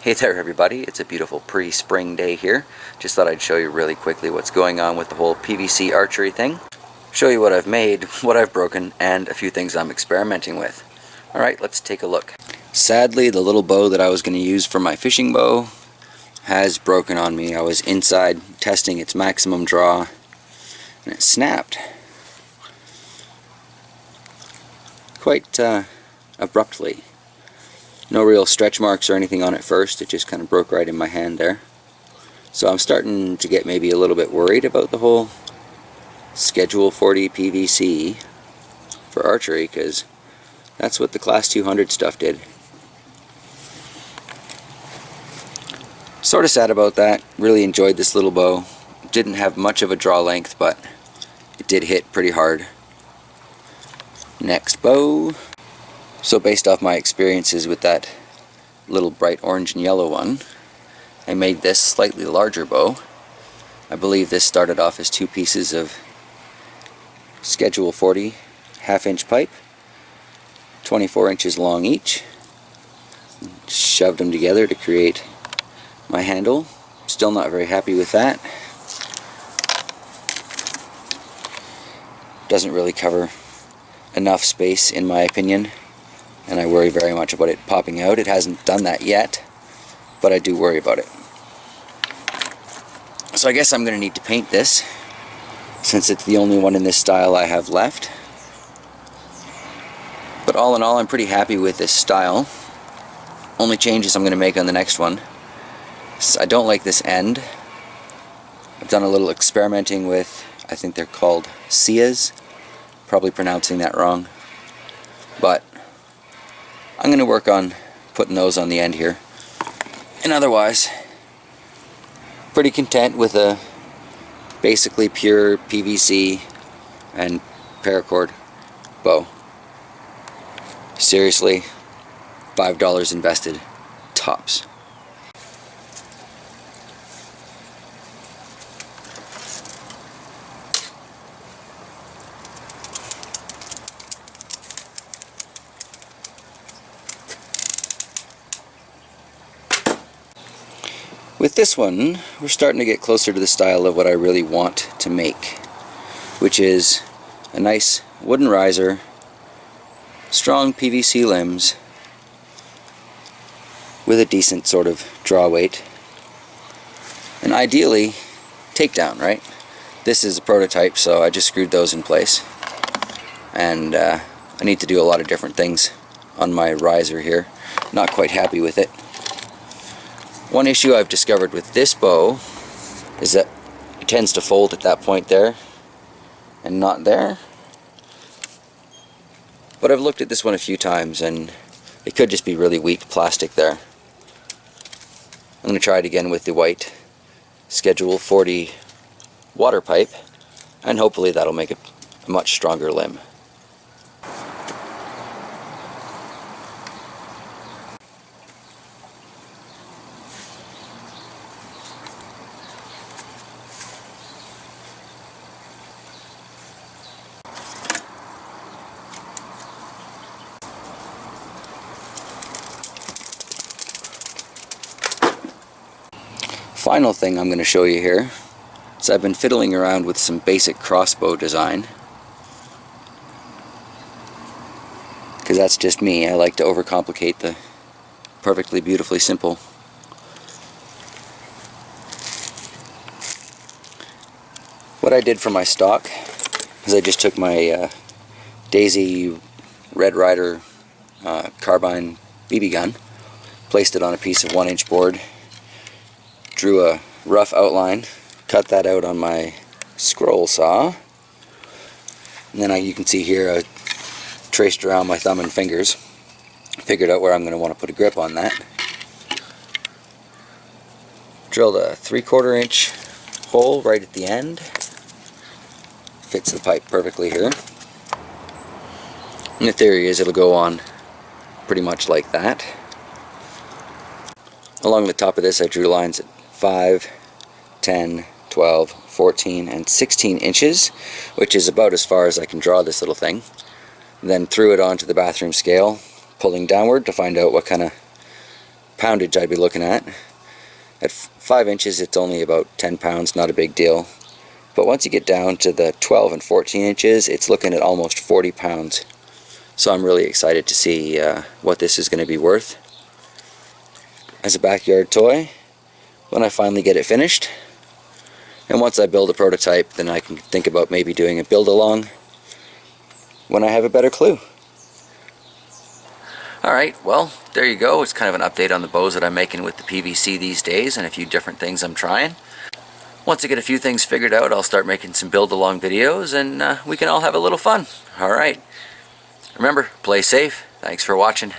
Hey there everybody, it's a beautiful pre-spring day here. Just thought I'd show you really quickly what's going on with the whole PVC archery thing. Show you what I've made, what I've broken, and a few things I'm experimenting with. Alright, let's take a look. Sadly, the little bow that I was going to use for my fishing bow has broken on me. I was inside testing its maximum draw and it snapped. Quite abruptly. No real stretch marks or anything on it first, it just kind of broke right in my hand there. So I'm starting to get maybe a little bit worried about the whole Schedule 40 PVC for archery, because that's what the Class 200 stuff did. Sort of sad about that. Really enjoyed this little bow. Didn't have much of a draw length, but it did hit pretty hard. Next bow. So based off my experiences with that little bright orange and yellow one, I made this slightly larger bow. I believe this started off as 2 pieces of Schedule 40 half-inch pipe, 24 inches long each. Shoved them together to create my handle. Still not very happy with that. Doesn't really cover enough space in my opinion, and I worry very much about it popping out. It hasn't done that yet, but I do worry about it. So I guess I'm going to need to paint this, since it's the only one in this style I have left. But all in all, I'm pretty happy with this style. Only changes I'm going to make on the next one. I don't like this end. I've done a little experimenting with, I think they're called Sias. Probably pronouncing that wrong. But I'm going to work on putting those on the end here. And otherwise, pretty content with a basically pure PVC and paracord bow. Seriously, $5 invested, tops. With this one, we're starting to get closer to the style of what I really want to make, which is a nice wooden riser, strong PVC limbs, with a decent sort of draw weight, and ideally takedown, right? This is a prototype, so I just screwed those in place, and I need to do a lot of different things on my riser here. Not quite happy with it. One issue I've discovered with this bow is that it tends to fold at that point there and not there. But I've looked at this one a few times and it could just be really weak plastic there. I'm going to try it again with the white Schedule 40 water pipe, and hopefully that'll make a much stronger limb. Final thing I'm going to show you here is I've been fiddling around with some basic crossbow design, because that's just me. I like to overcomplicate the perfectly beautifully simple. What I did for my stock is I just took my Daisy Red Ryder carbine BB gun, placed it on a piece of 1-inch board, drew a rough outline, cut that out on my scroll saw, and then you can see here I traced around my thumb and fingers, figured out where I'm going to want to put a grip on that. Drilled a 3/4 inch hole right at the end, fits the pipe perfectly here, and the theory is it'll go on pretty much like that. Along the top of this I drew lines at 5, 10, 12, 14, and 16 inches, which is about as far as I can draw this little thing. Then threw it onto the bathroom scale, pulling downward to find out what kind of poundage I'd be looking at. At 5 inches it's only about 10 pounds, not a big deal. But once you get down to the 12 and 14 inches, it's looking at almost 40 pounds. So I'm really excited to see what this is going to be worth as a backyard toy when I finally get it finished. And once I build a prototype, then I can think about maybe doing a build along when I have a better clue. Alright, well, there you go. It's kind of an update on the bows that I'm making with the PVC these days and a few different things I'm trying. Once I get a few things figured out, I'll start making some build along videos and we can all have a little fun. Alright, remember, play safe. Thanks for watching.